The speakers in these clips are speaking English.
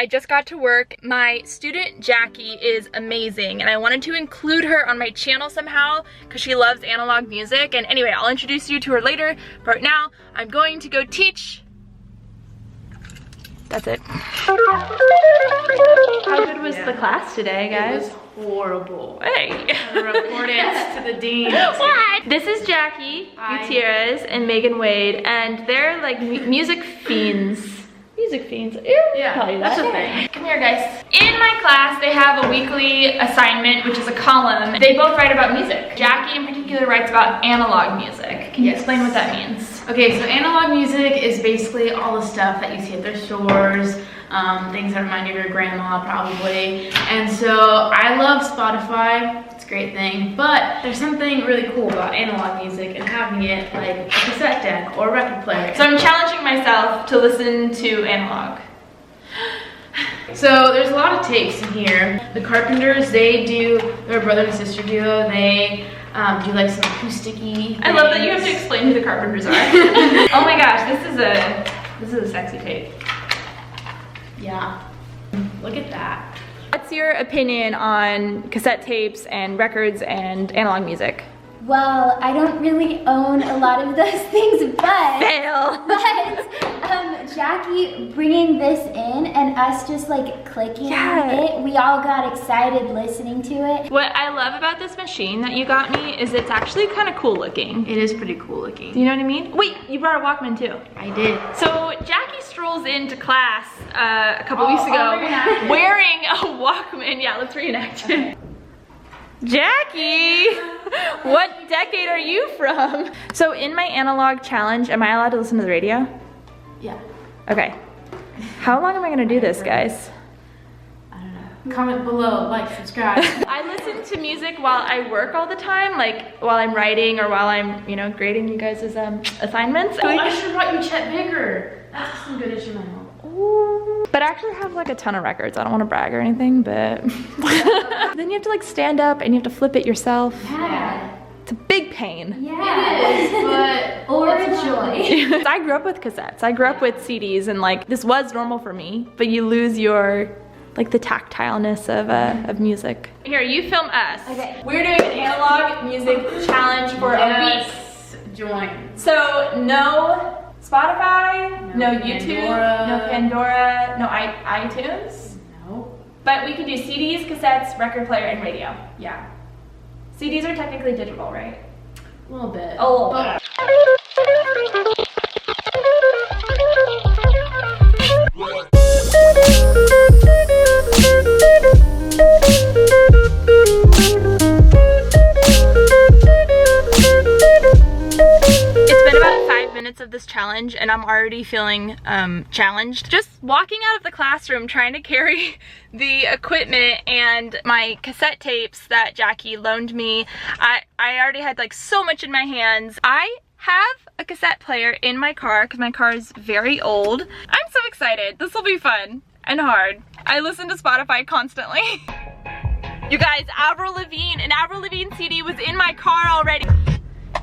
I just got to work. My student Jackie is amazing and I wanted to include her on my channel somehow because she loves analog music. And anyway, I'll introduce you to her later, but right now I'm going to go teach. That's it. How good was the class today, guys? It was horrible. Hey. Report it to the dean. What? This is Jackie Gutierrez and Megan Wade, and they're like music fiends. Music fiends. Yeah, that's a thing. Come here, guys. In my class, they have a weekly assignment, which is a column. They both write about music. Jackie in particular writes about analog music. Can you explain what that means? Okay, so analog music is basically all the stuff that you see at the stores, things that remind you of your grandma probably. And so I love Spotify. It's a great thing, but there's something really cool about analog music and having it like a cassette deck or a record player. So I'm challenging myself to listen to analog. So there's a lot of tapes in here. The Carpenters, they're a brother and sister duo. They do like some acousticy things. I love that you have to explain who the Carpenters are. Oh my gosh, this is a sexy tape. Yeah, look at that. What's your opinion on cassette tapes and records and analog music? Well, I don't really own a lot of those things, but Fail. Jackie bringing this in and us just like clicking on it, we all got excited listening to it. What I love about this machine that you got me is it's actually kind of cool looking. It is pretty cool looking. Do you know what I mean? Wait, you brought a Walkman too. I did. So Jackie strolls into class a couple weeks ago wearing a Walkman. Yeah, let's reenact it. Jackie, what decade are you from? So in my analog challenge, am I allowed to listen to the radio? Yeah. Okay. How long am I gonna do this, guys? I don't know. Comment below, like, subscribe. I listen to music while I work all the time, like while I'm writing or while I'm, you know, grading you guys' assignments. Oh, I should have brought you Chet Baker. That's some good instrumental. Ooh. But I actually have like a ton of records. I don't want to brag or anything, but then you have to like stand up and you have to flip it yourself. Yeah. It's a big pain. Yeah. It is, but or a joy. I grew up with cassettes. I grew up with CDs, and like this was normal for me, but you lose your like the tactileness of music. Here, you film us. Okay. We're doing an analog music challenge for a week. Join. So no Spotify, no YouTube, Pandora. no Pandora, no iTunes. No. But we can do CDs, cassettes, record player, and radio. Yeah. CDs are technically digital, right? A little bit. A little bit. It's been about 5 minutes of this challenge and I'm already feeling challenged. Just walking out of the classroom trying to carry the equipment and my cassette tapes that Jackie loaned me. I already had like so much in my hands. I have a cassette player in my car because my car is very old. I'm so excited. This will be fun and hard. I listen to Spotify constantly. You guys, Avril Lavigne, an Avril Lavigne CD was in my car already.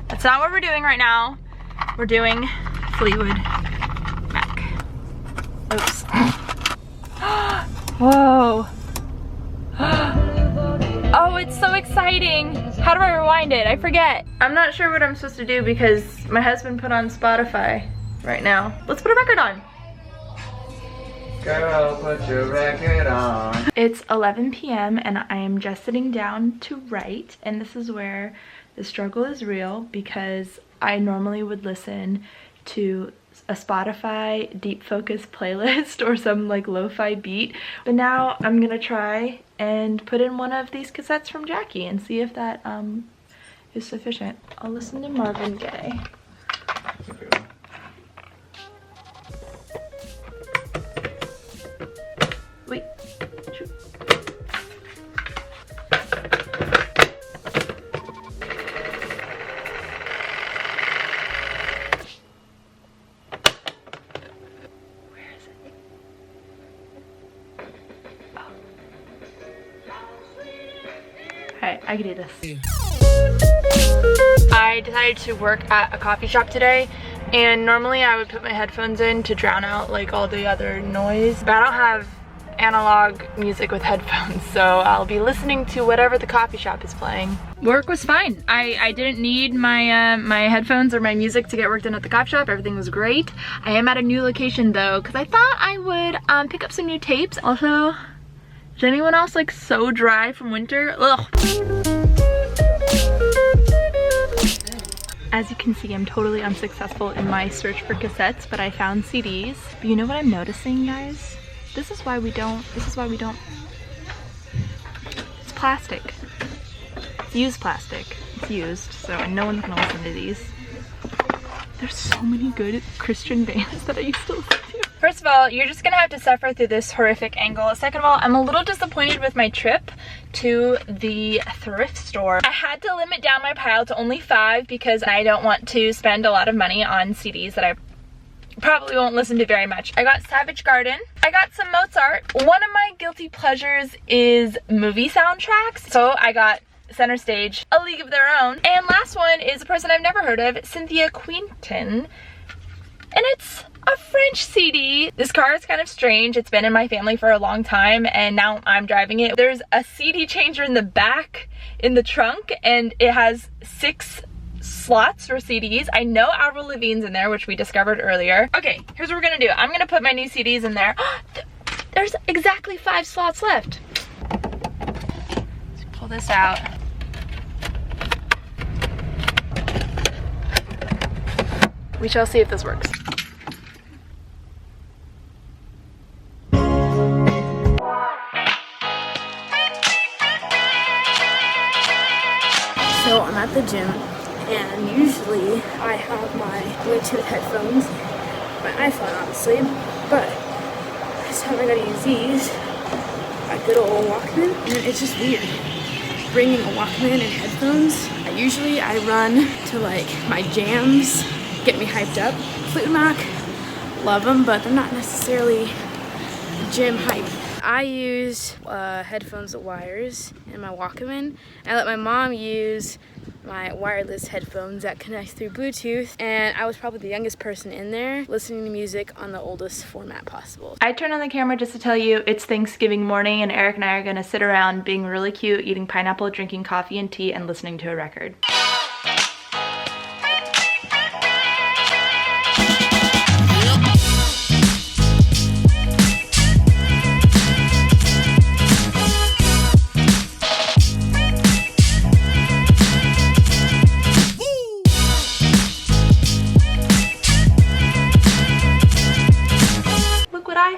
That's not what we're doing right now. We're doing Fleetwood Mac. Oops. Whoa. Oh, it's so exciting. How do I rewind it? I forget. I'm not sure what I'm supposed to do because my husband put on Spotify right now. Let's put a record on. Girl, put your record on. It's 11 p.m. and I am just sitting down to write, and this is where the struggle is real because I normally would listen to a Spotify deep focus playlist or some like lo-fi beat, but now I'm gonna try and put in one of these cassettes from Jackie and see if that is sufficient. I'll listen to Marvin Gaye. Wait. Shoot. Where is it? Oh. Alright, I can do this. I decided to work at a coffee shop today, and normally I would put my headphones in to drown out like all the other noise, but I don't have analog music with headphones, so I'll be listening to whatever the coffee shop is playing. Work was fine. I didn't need my my headphones or my music to get work done at the coffee shop. Everything was great. I am at a new location though, because I thought I would pick up some new tapes. Also, is anyone else like so dry from winter? Ugh. As you can see, I'm totally unsuccessful in my search for cassettes, but I found CDs. But you know what I'm noticing, guys? This is why we don't, it's plastic. It's used plastic. It's used, so no one's gonna listen to these. There's so many good Christian bands that I used to listen to. First of all, you're just gonna have to suffer through this horrific angle. Second of all, I'm a little disappointed with my trip to the thrift store. I had to limit down my pile to only 5 because I don't want to spend a lot of money on CDs that I probably won't listen to very much. I got Savage Garden. I got some Mozart. One of my guilty pleasures is movie soundtracks. So I got Center Stage, A League of Their Own. And last one is a person I've never heard of, Cynthia Quinton. And it's a French CD. This car is kind of strange. It's been in my family for a long time and now I'm driving it. There's a CD changer in the back in the trunk and it has 6 slots for CDs. I know Avril Lavigne's in there, which we discovered earlier. Okay, here's what we're gonna do. I'm gonna put my new CDs in there. There's exactly 5 slots left. Let's pull this out. We shall see if this works. So I'm at the gym, and usually I have my Bluetooth headphones, my iPhone obviously, but this time I gotta use these, a good old Walkman, and it's just weird bringing a Walkman and headphones. Usually I run to like my jams, get me hyped up. Fleetwood Mac, love them, but they're not necessarily gym hype. I use headphones with wires in my Walkman. I let my mom use my wireless headphones that connect through Bluetooth, and I was probably the youngest person in there listening to music on the oldest format possible. I turned on the camera just to tell you it's Thanksgiving morning and Eric and I are gonna sit around being really cute, eating pineapple, drinking coffee and tea, and listening to a record.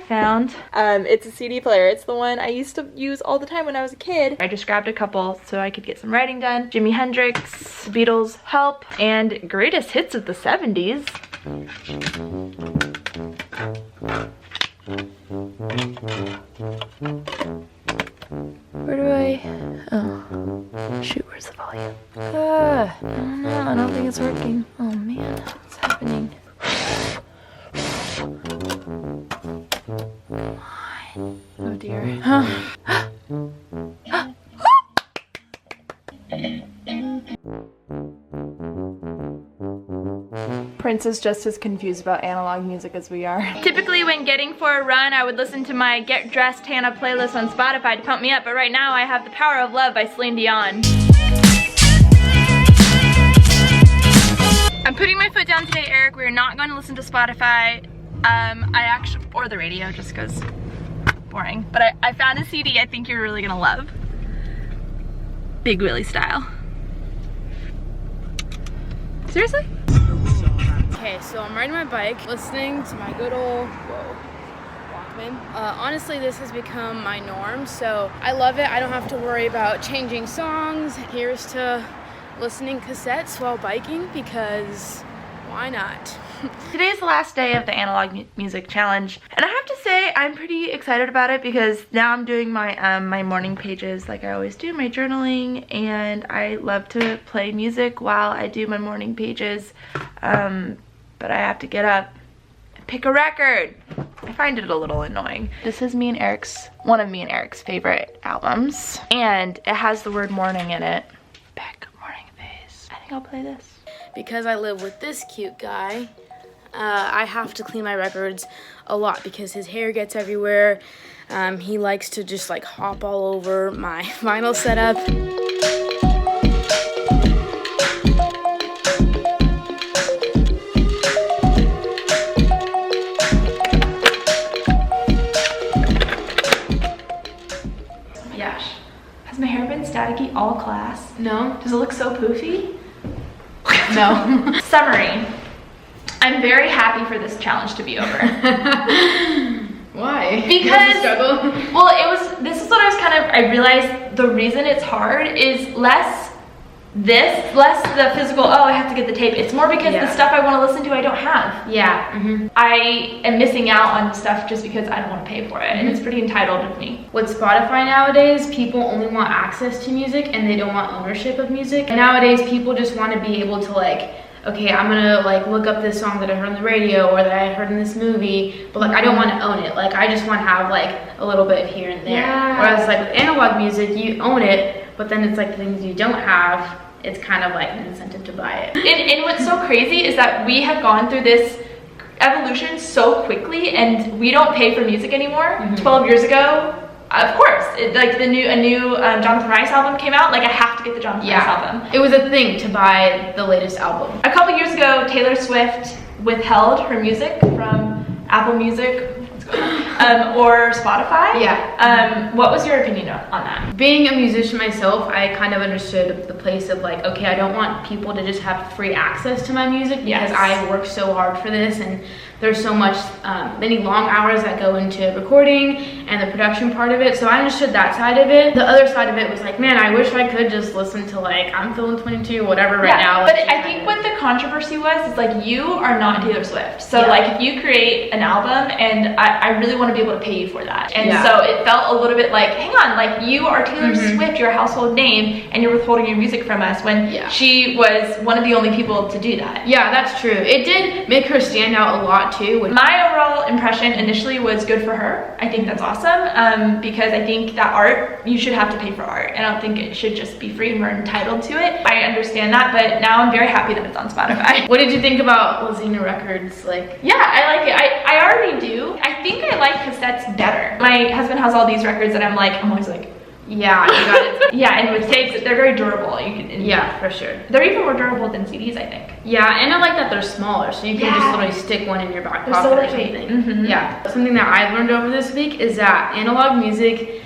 Found. It's a CD player. It's the one I used to use all the time when I was a kid. I just grabbed a couple so I could get some writing done. Jimi Hendrix, Beatles, Help, and greatest hits of the 70s. Where do I... Oh. Shoot, where's the volume? I don't know. I don't think it's working. Oh man, what's happening? Oh dear. Prince is just as confused about analog music as we are. Typically when getting for a run, I would listen to my Get Dressed Hannah playlist on Spotify to pump me up, but right now I have The Power of Love by Celine Dion. I'm putting my foot down today, Eric. We're not going to listen to Spotify. Or the radio, just because boring. But I found a CD I think you're really gonna love. Big Willie style. Seriously? Okay, so I'm riding my bike, listening to my good old Walkman. Honestly, this has become my norm, so I love it. I don't have to worry about changing songs. Here's to listening cassettes while biking, because why not? Today's the last day of the analog music challenge, and I have to say I'm pretty excited about it because now I'm doing my my morning pages like I always do, my journaling, and I love to play music while I do my morning pages, but I have to get up and pick a record. I find it a little annoying. This is one of me and Eric's favorite albums, and it has the word morning in it. Beck, Morning Phase. I think I'll play this. Because I live with this cute guy, I have to clean my records a lot because his hair gets everywhere. He likes to just like hop all over my vinyl setup. Yash, has my hair been staticky all class? No. Does it look so poofy? No. Summary. I'm very happy for this challenge to be over. Why? Because, struggle. well, this is what I realized the reason it's hard is less the physical, oh, I have to get the tape. It's more because the stuff I want to listen to, I don't have. Yeah. I am missing out on stuff just because I don't want to pay for it, and it's pretty entitled of me. With Spotify nowadays, people only want access to music and they don't want ownership of music. And nowadays, people just want to be able to like, okay, I'm gonna like look up this song that I heard on the radio or that I heard in this movie, but like I don't want to own it. Like I just want to have like a little bit of here and there. Yeah. Whereas like with analog music, you own it, but then it's like the things you don't have, it's kind of like an incentive to buy it. And what's so crazy is that we have gone through this evolution so quickly, and we don't pay for music anymore. 12 years ago, of course, like a new Jonathan Rice album came out, like I have to get the Jonathan Rice album. It was a thing to buy the latest album. A couple years ago, Taylor Swift withheld her music from Apple Music, or Spotify. Yeah. What was your opinion on that? Being a musician myself, I kind of understood the place of like, okay, I don't want people to just have free access to my music because I work so hard for this, and there's so much, many long hours that go into recording and the production part of it. So I understood that side of it. The other side of it was like, man, I wish I could just listen to like I'm Feeling 22, whatever right now. But I think what the controversy was is like, you are not Taylor Swift. So like if you create an album, and I really want to be able to pay you for that. And so it felt a little bit like, hang on, like you are Taylor Swift, you're a household name, and you're withholding your music from us when she was one of the only people to do that. Yeah, that's true. It did make her stand out a lot too. My overall impression initially was good for her. I think that's awesome, because I think that art, you should have to pay for art. I don't think it should just be free and we're entitled to it. I understand that, but now I'm very happy that it's on Spotify. What did you think about Lazina Records? Like, yeah, I like it. I already do. I think I like cassettes better. My husband has all these records that I'm always like, yeah, you got it. yeah, and with tapes, they're very durable. Yeah, for sure. They're even more durable than CDs, I think. Yeah, and I like that they're smaller, so you can just literally stick one in your back pocket or something. Yeah. Something that I've learned over this week is that analog music,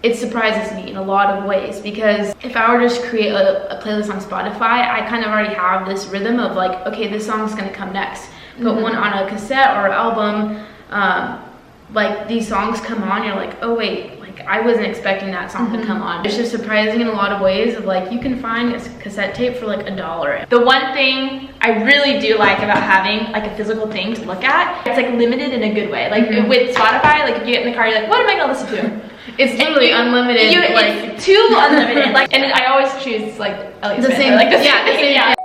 it surprises me in a lot of ways, because if I were to just create a playlist on Spotify, I kind of already have this rhythm of like, okay, this song's gonna come next. But when on a cassette or album, like these songs come on, you're like, oh wait, like I wasn't expecting that song to come on. It's just surprising in a lot of ways of like, you can find a cassette tape for like $1. The one thing I really do like about having like a physical thing to look at, it's like limited in a good way. Like with Spotify, like if you get in the car, you're like, what am I gonna listen to? It's literally unlimited. It's too unlimited. Like, and I always choose like Elliot Smith, same, or, like the same.